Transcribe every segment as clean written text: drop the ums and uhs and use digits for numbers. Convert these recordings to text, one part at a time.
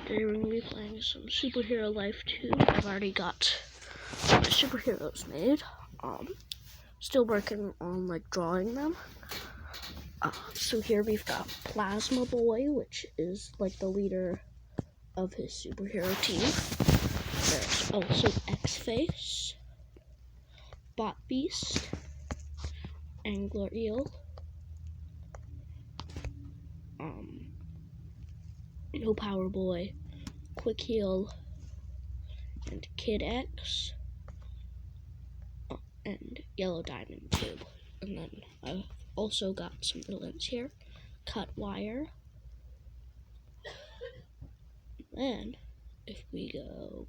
Today we're going to be playing some Superhero Life 2. I've already got my superheroes made. Still working on drawing them. So here we've got Plasma Boy, which is the leader of his superhero team. There's also X-Face, Bot Beast, Angler Eel, No Power Boy, Quick Heal, and Kid X, and Yellow Diamond Tube. And then I've also got some villains here. Cut Wire. And then, if we go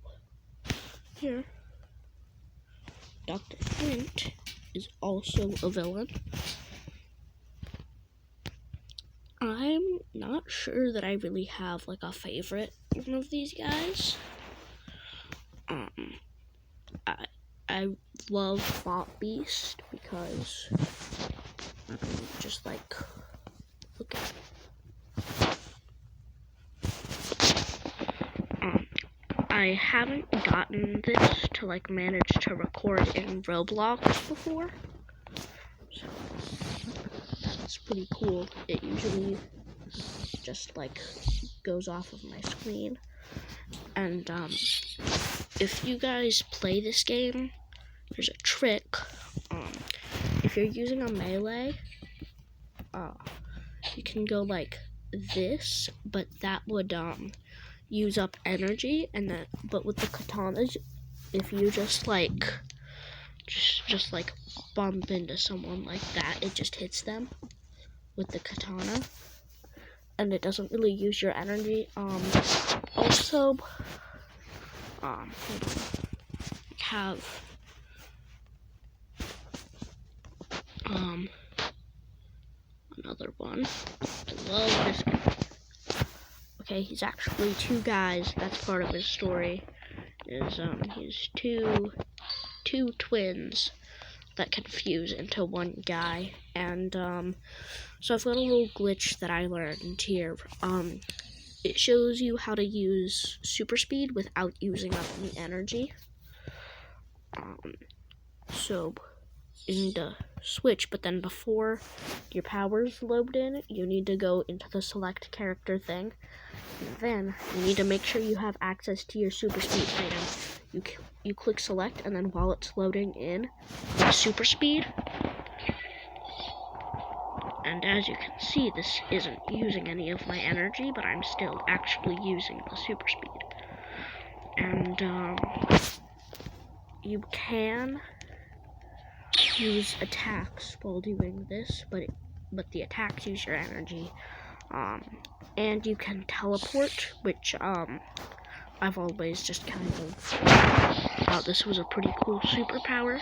here, Dr. Flint is also a villain. I'm not sure that I really have a favorite one of these guys. I love Bot Beast because I don't know, just look at it. I haven't gotten this to manage to record in Roblox before, so that's pretty cool. It usually just goes off of my screen. And if you guys play this game, there's a trick. If you're using a melee, you can go like this, but that would use up energy. And then, but with the katanas, if you just bump into someone like that, it just hits them with the katana, and it doesn't really use your energy. Also, have another one. I love this guy. Okay, he's actually two guys. That's part of his story. He's two twins that can fuse into one guy. And so I've got a little glitch that I learned here. It shows you how to use super speed without using up any energy. So you need to switch, but then before your powers load in, you need to go into the select character thing. And then you need to make sure you have access to your super speed item. You click select, and then while it's loading in super speed, and as you can see, this isn't using any of my energy, but I'm still actually using the super speed. And you can use attacks while doing this, but the attacks use your energy. And you can teleport, which I've always just kind of thought this was a pretty cool superpower.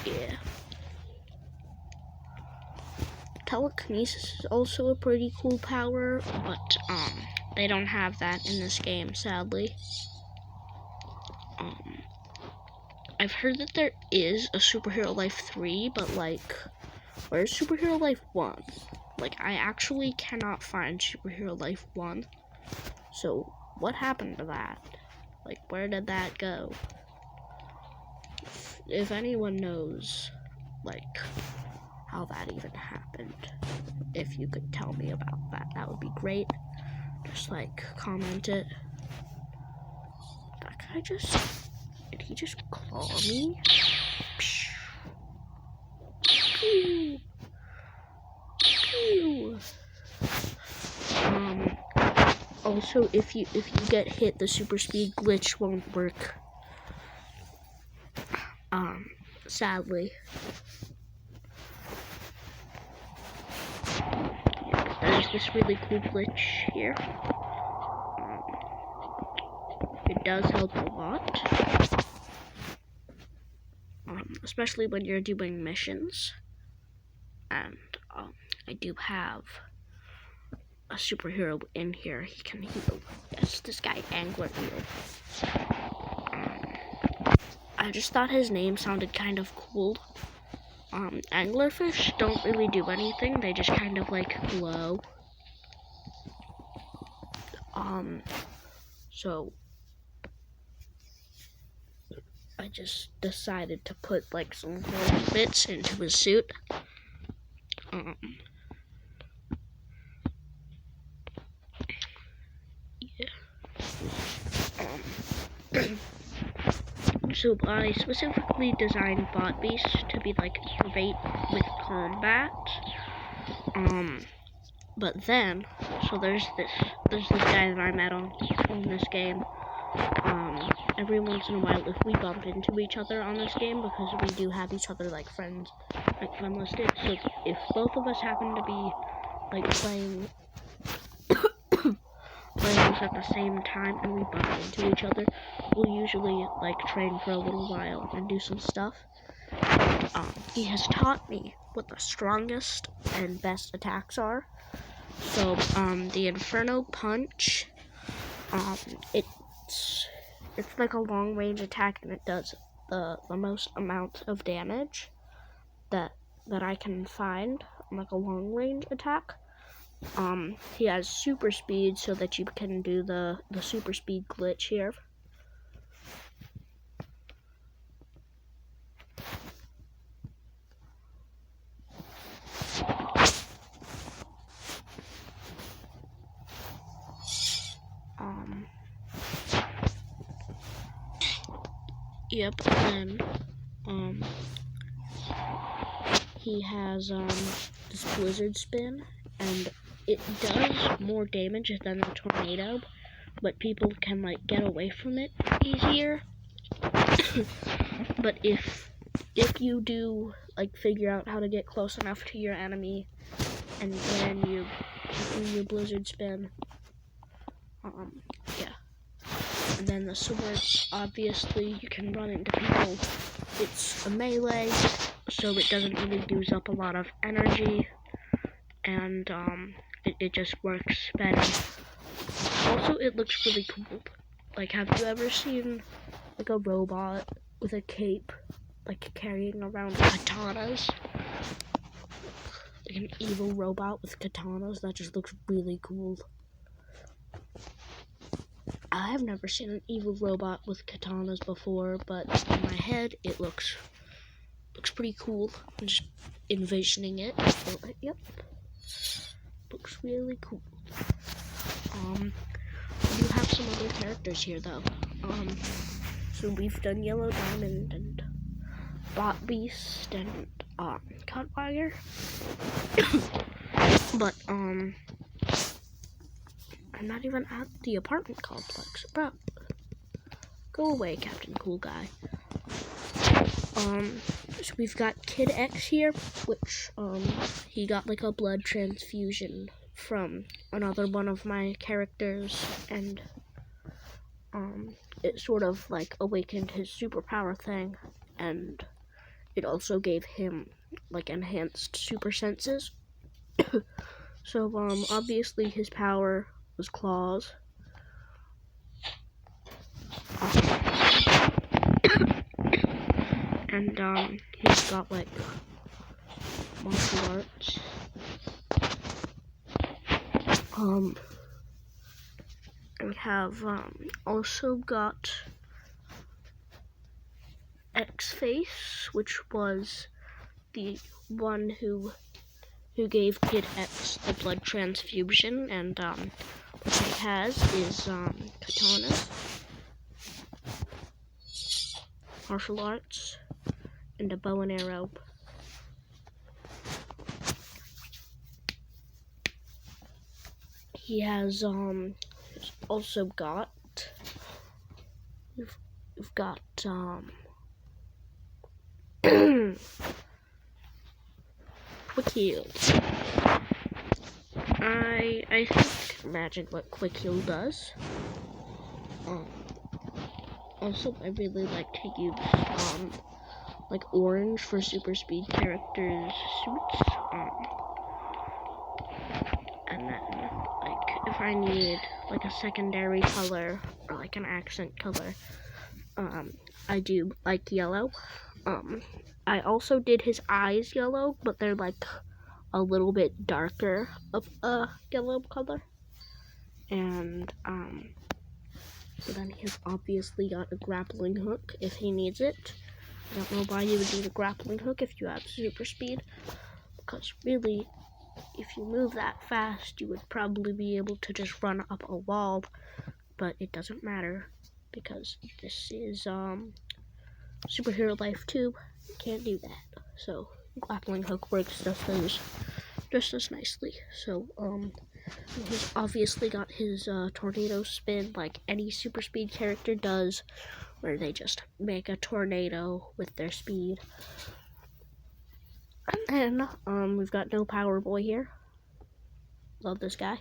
Yeah. Telekinesis is also a pretty cool power, but they don't have that in this game, sadly. I've heard that there is a Superhero Life 3, but where's Superhero Life 1? I actually cannot find Superhero Life 1. So what happened to that? Where did that go? If anyone knows how that even happened, if you could tell me about that, that would be great. Just comment it. That guy did he just claw me? Pew. Pew. Also, if you get hit, the super speed glitch won't work. Sadly. There's this really cool glitch here. It does help a lot. Especially when you're doing missions. And I do have a superhero in here. He can heal. Yes, this guy, Angler Eel. I just thought his name sounded kind of cool. anglerfish don't really do anything. They just kind of like glow. So I just decided to put like some gold bits into his suit. So I specifically designed Bot Beast to be like great with combat. But then, so there's this guy that I met on this game. Every once in a while, if we bump into each other on this game, because we do have each other like friends, like friend listed. So if both of us happen to be like playing this at the same time and we bump into each other, we'll usually like train for a little while and do some stuff. He has taught me what the strongest and best attacks are. So the Inferno Punch, it's like a long range attack, and it does the most amount of damage that I can find, like a long range attack. He has super speed so that you can do the super speed glitch here. Yep, and then, he has, this Blizzard Spin, and it does more damage than the Tornado, but people can, like, get away from it easier. But if you do, like, figure out how to get close enough to your enemy, and then you do your Blizzard Spin, yeah. And then the sword, obviously, you can run into people. It's a melee, so it doesn't really use up a lot of energy, and it just works better. Also, it looks really cool. Like, have you ever seen like a robot with a cape, like carrying around katanas? Like an evil robot with katanas? That just looks really cool. I have never seen an evil robot with katanas before, but in my head it looks pretty cool. I'm just envisioning it. Yep, looks really cool. We do have some other characters here though. So we've done Yellow Diamond and Bot Beast and Cutwire. But I'm not even at the apartment complex. Bro, go away, Captain Cool Guy. So we've got Kid X here, which, he got like a blood transfusion from another one of my characters, and, it sort of like awakened his superpower thing, and it also gave him like enhanced super senses. So, obviously his power was claws. And, he's got, like, martial arts. We have, also got X-Face, which was the one who gave Kid X the blood transfusion, and, what he has is, katana, martial arts, and a bow and arrow. He has also got, we've got Quick Heal. I think imagine what Quick Heal does. Also, I really like to use like orange for super speed characters' suits. And then like if I need like a secondary color or like an accent color, I do like yellow. I also did his eyes yellow, but they're like a little bit darker of a yellow color. And so then he's obviously got a grappling hook if he needs it. I don't know why you would need a grappling hook if you have super speed, because really, if you move that fast, you would probably be able to just run up a wall, but it doesn't matter because this is Superhero Life 2. You can't do that. So grappling hook works just as nicely. So he's obviously got his tornado spin like any super speed character does, where they just make a tornado with their speed. And then we've got No Power Boy here. Love this guy.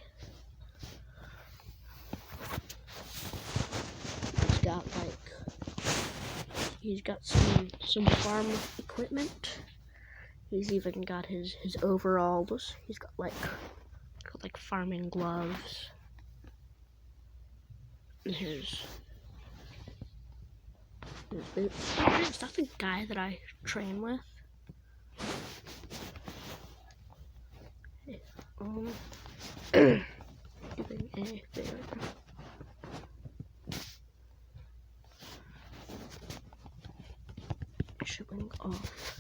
He's got some farm equipment. He's even got his overalls. He's got like farming gloves. And his boots. Is that the guy that I train with? Doing anything. Showing off.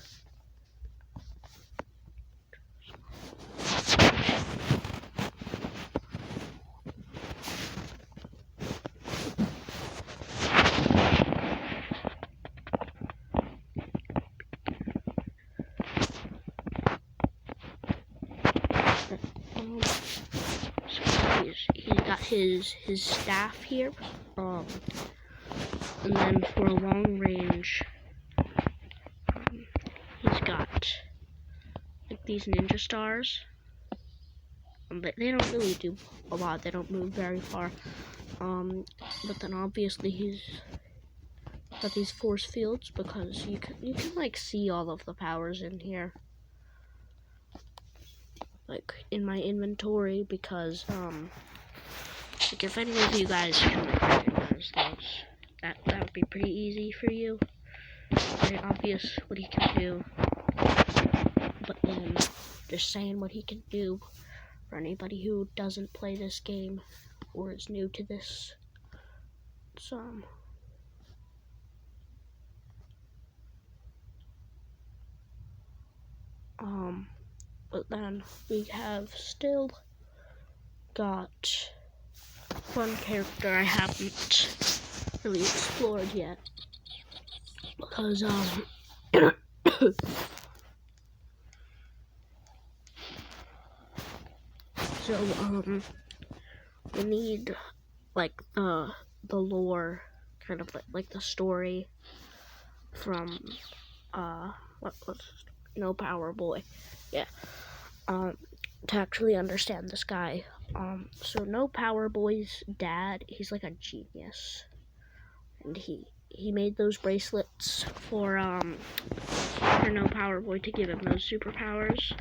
He's got his staff here, and then for a long range, he's got like these ninja stars. But they don't really do a lot. They don't move very far. But then obviously he's got these force fields because you can like see all of the powers in here, like in my inventory, because like if any of you guys can recognize those, that would be pretty easy for you. Very obvious what he can do. But then just saying what he can do for anybody who doesn't play this game or is new to this. But then we have still got one character I haven't really explored yet, because we need like the lore, kind of like the story from what was No Power Boy, yeah, to actually understand this guy. So No Power Boy's dad, he's like a genius, and he made those bracelets for No Power Boy to give him those superpowers,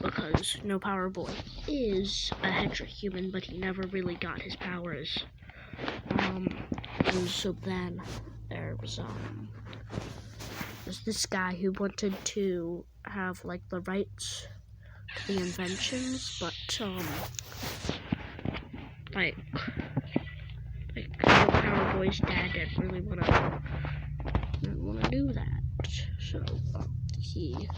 because No Power Boy is a Hetra human, but he never really got his powers. And so then there was this guy who wanted to have like the rights to the inventions, but like No Power Boy's dad didn't really want to do that. So he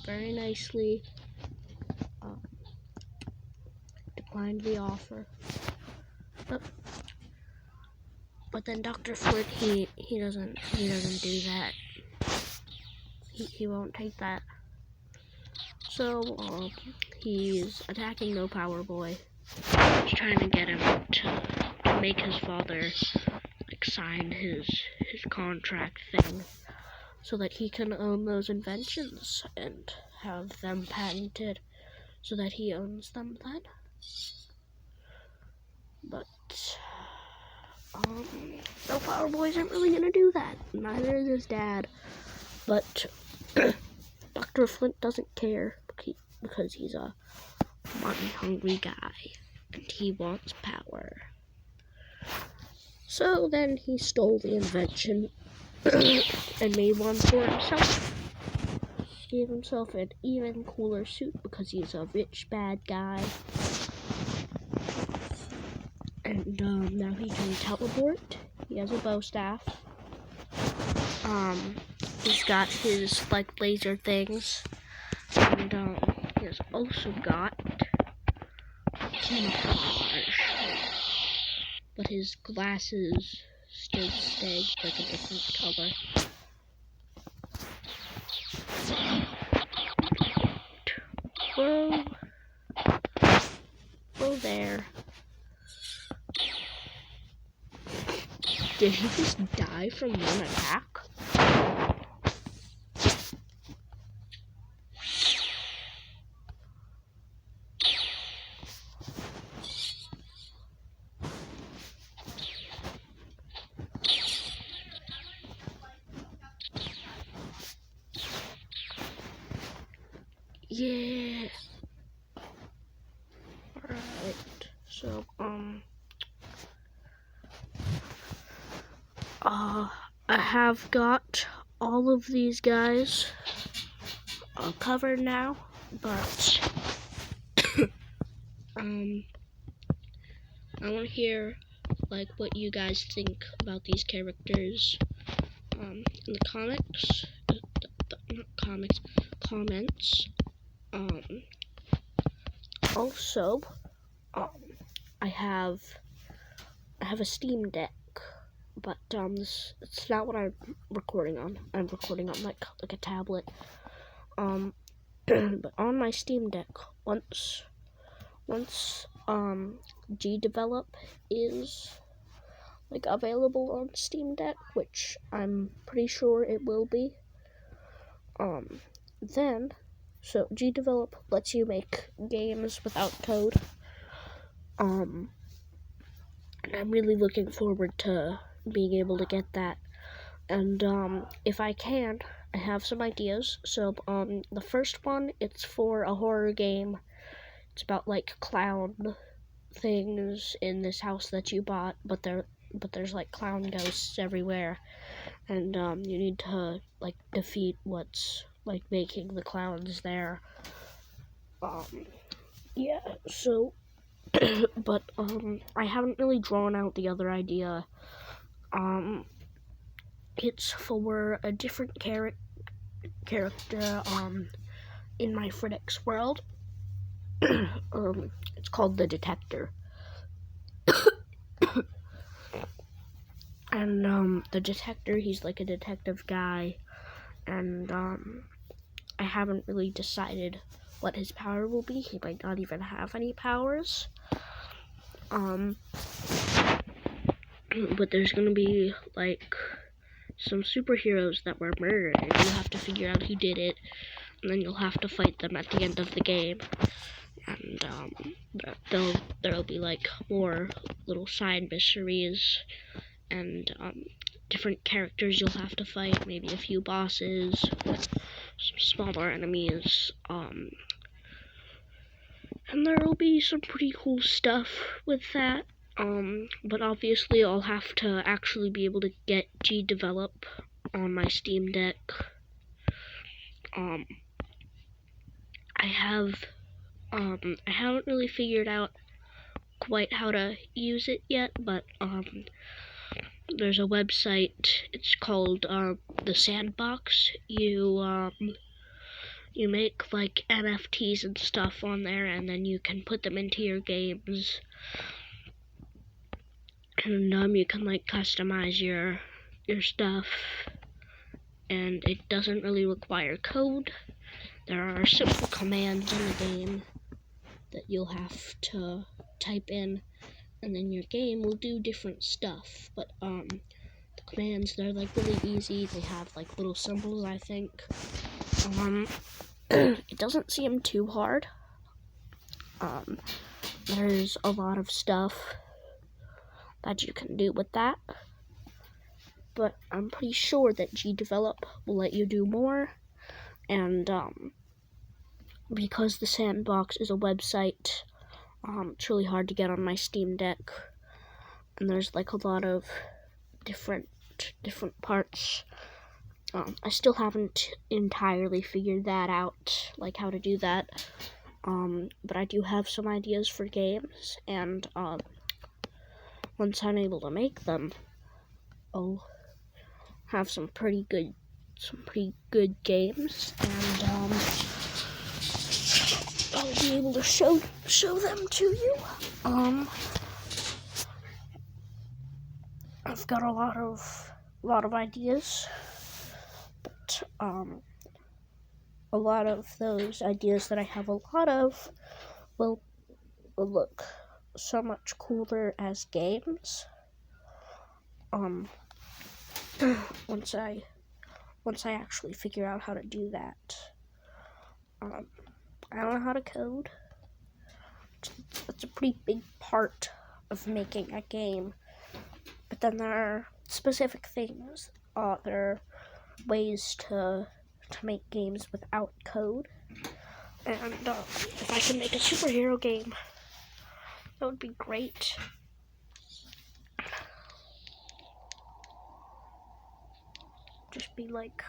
very nicely declined the offer. But then Dr. Flint, he doesn't do that. He won't take that. So he's attacking No Power Boy. He's trying to get him to make his father like sign his contract thing, so that he can own those inventions and have them patented, so that he owns them then. But No Power Boy isn't really gonna do that. Neither is his dad. But Dr. Flint doesn't care because he's a money-hungry guy, and he wants power. So then he stole the invention and made one for himself. Gave himself an even cooler suit because he's a rich bad guy. And now he can teleport. He has a bow staff. He's got his like laser things. And he has also got camouflage. But his glasses still stay like a different color. Whoa there. Did he just die from one attack? Yeah. Alright. So, I have got all of these guys covered now, but I want to hear like what you guys think about these characters in the comments. Also, I have a Steam Deck, but it's not what I'm recording on. I'm recording on like a tablet. But on my Steam Deck, once GDevelop is like available on Steam Deck, which I'm pretty sure it will be. Then GDevelop lets you make games without code. And I'm really looking forward to being able to get that. And if I can, I have some ideas. So the first one, it's for a horror game. It's about like clown things in this house that you bought, but there's like clown ghosts everywhere, and you need to like defeat what's like making the clowns there. Yeah, so but I haven't really drawn out the other idea. It's for a different character in my Fredix world. It's called the Detector. And the Detector, he's like a detective guy, and I haven't really decided what his power will be. He might not even have any powers. But there's gonna be like some superheroes that were murdered, and you have to figure out who did it, and then you'll have to fight them at the end of the game. And there'll be like more little side mysteries and different characters you'll have to fight, maybe a few bosses, some smaller enemies, and there'll be some pretty cool stuff with that. But obviously I'll have to actually be able to get GDevelop on my Steam Deck. I haven't really figured out quite how to use it yet, but there's a website. It's called The Sandbox. You make like NFTs and stuff on there, and then you can put them into your games. And you can like customize your stuff, and it doesn't really require code. There are simple commands in the game that you'll have to type in, and then your game will do different stuff. But the commands, they're like really easy. They have like little symbols, I think. It doesn't seem too hard. There's a lot of stuff that you can do with that, but I'm pretty sure that GDevelop will let you do more, and because the Sandbox is a website, it's really hard to get on my Steam Deck, and there's like a lot of different parts. I still haven't entirely figured that out, like how to do that. But I do have some ideas for games, and once I'm able to make them, I'll have some pretty good games, and I'll be able to show them to you. I've got a lot of ideas, but a lot of those ideas that I have a lot of will look so much cooler as games. Once I actually figure out how to do that. I don't know how to code. That's a pretty big part of making a game. But then there are specific things. There are ways to make games without code. And if I can make a superhero game, that would be great. Just be like...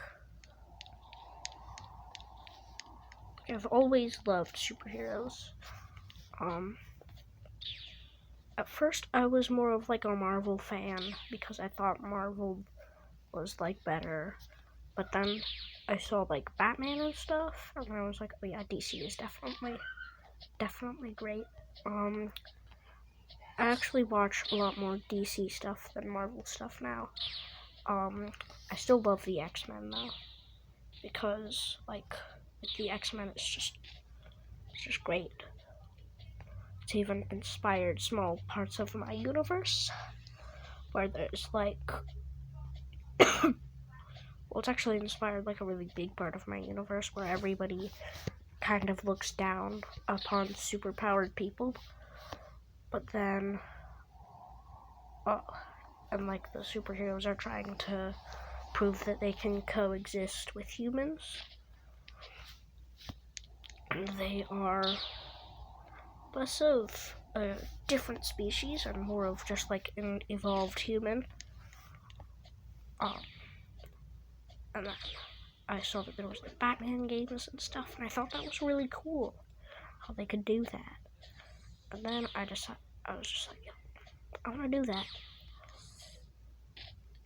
I've always loved superheroes. At first I was more of like a Marvel fan because I thought Marvel was like better. But then I saw like Batman and stuff, and I was like, oh yeah, DC is definitely great. I actually watch a lot more DC stuff than Marvel stuff now. I still love the X-Men though, because like the X-Men is just great. It's even inspired small parts of my universe, where there's like, well, it's actually inspired like a really big part of my universe where everybody kind of looks down upon superpowered people, but then, and like the superheroes are trying to prove that they can coexist with humans. And they are less of a different species and more of just like an evolved human. And then I saw that there was like Batman games and stuff, and I thought that was really cool how they could do that. And then I was just like, I want to do that.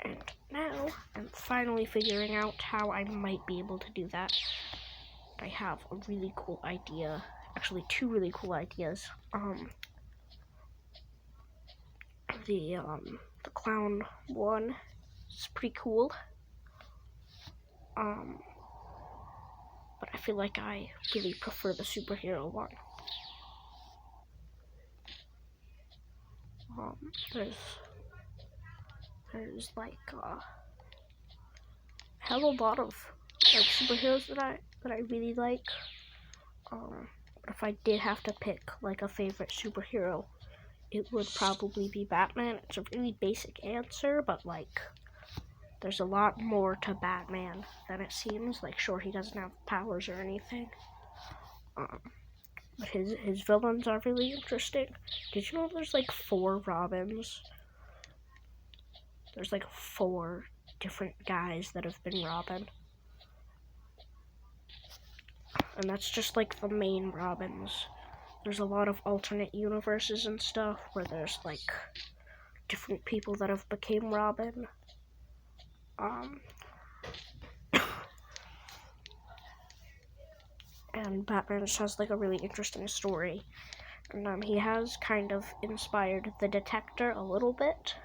And now I'm finally figuring out how I might be able to do that. I have a really cool idea. Actually, two really cool ideas. The clown one is pretty cool. But I feel like I really prefer the superhero one. There's like I have a lot of like superheroes that I really like. But if I did have to pick like a favorite superhero, it would probably be Batman. It's a really basic answer, but like there's a lot more to Batman than it seems. Like, sure, he doesn't have powers or anything, but his villains are really interesting. Did you know there's like 4 Robins? There's like 4 different guys that have been Robin. And that's just like the main Robins. There's a lot of alternate universes and stuff where there's like different people that have became Robin. And Batman just has like a really interesting story. And he has kind of inspired the Detector a little bit.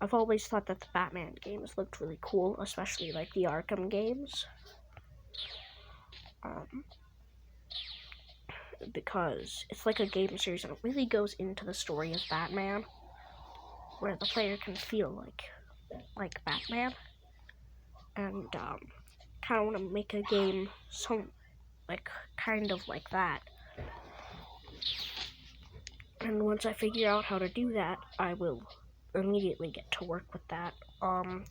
I've always thought that the Batman games looked really cool, especially like the Arkham games. Because it's like a game series and it really goes into the story of Batman, where the player can feel like Batman. And kind of want to make a game kind of like that. And once I figure out how to do that, I will immediately get to work with that. I'll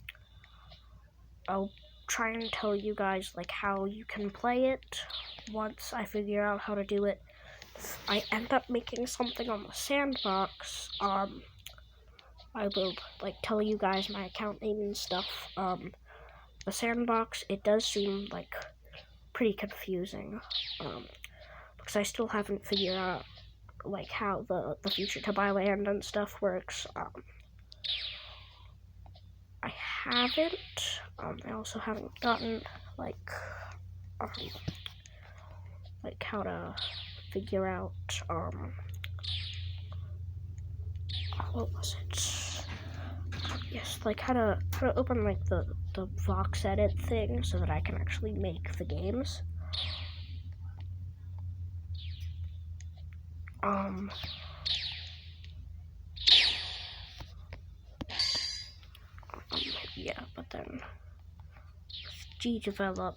try and tell you guys like how you can play it once I figure out how to do it. If I end up making something on the sandbox, I will like tell you guys my account name and stuff. The sandbox, it does seem like pretty confusing, because I still haven't figured out like how the future to buy land and stuff works. I haven't. I also haven't gotten like how to figure out what was it? Yes, like how to open like the Vox edit thing so that I can actually make the games. Yeah, but then GDevelop,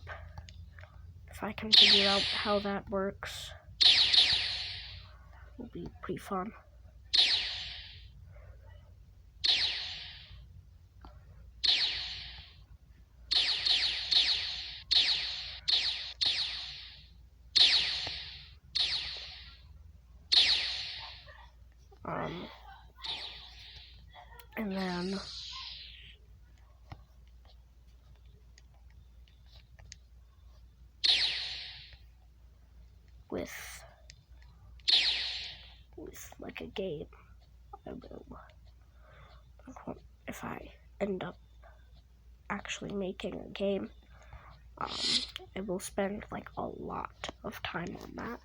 if I can figure out how that works, will be pretty fun. And then with like a game, I will, if I end up actually making a game, I will spend like a lot of time on that.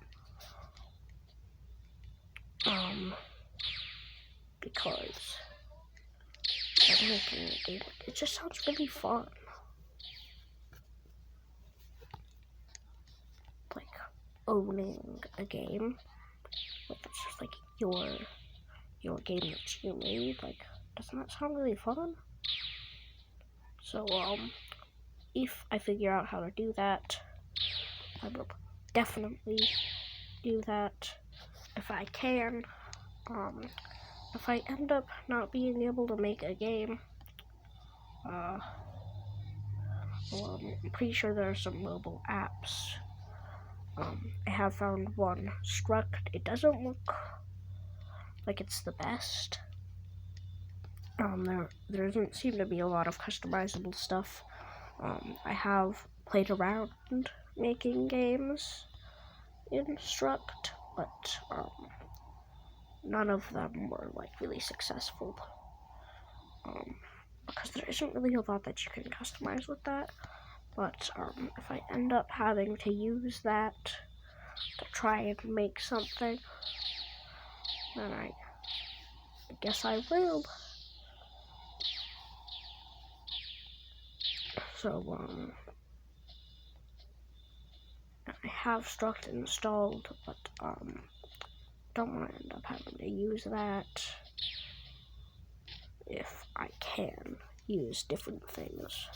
Because I'm making a game, it just sounds really fun. Like owning a game, like it's just like your game that you made. Like, doesn't that sound really fun? So if I figure out how to do that, I will definitely do that if I can. If I end up not being able to make a game, well, I'm pretty sure there are some mobile apps. I have found one, Struct. It doesn't look like it's the best. There doesn't seem to be a lot of customizable stuff. I have played around making games in Struct, but none of them were like really successful. Because there isn't really a lot that you can customize with that. But if I end up having to use that to try and make something, then I guess I will. So I have Struct installed, but don't want to end up having to use that if I can use different things.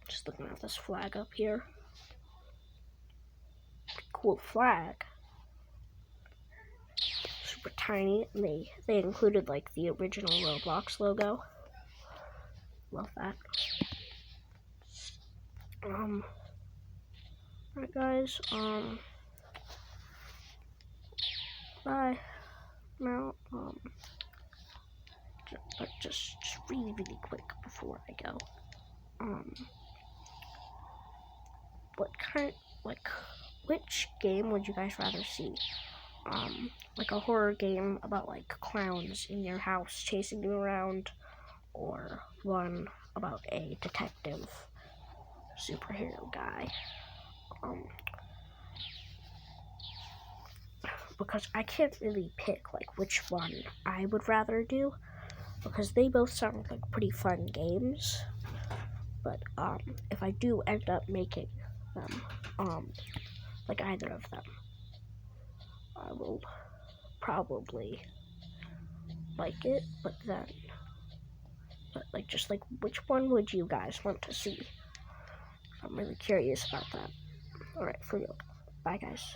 Just looking at this flag up here. Cool flag. Super tiny, and they included like the original Roblox logo. Love that. Alright guys, bye. Now, but just really quick before I go. Which game would you guys rather see? Like a horror game about like clowns in your house chasing you around, or one about a detective superhero guy? Because I can't really pick like which one I would rather do, because they both sound like pretty fun games. But if I do end up making them, like either of them, I will probably like it. But like just like which one would you guys want to see? I'm really curious about that. Alright, for real. Bye guys.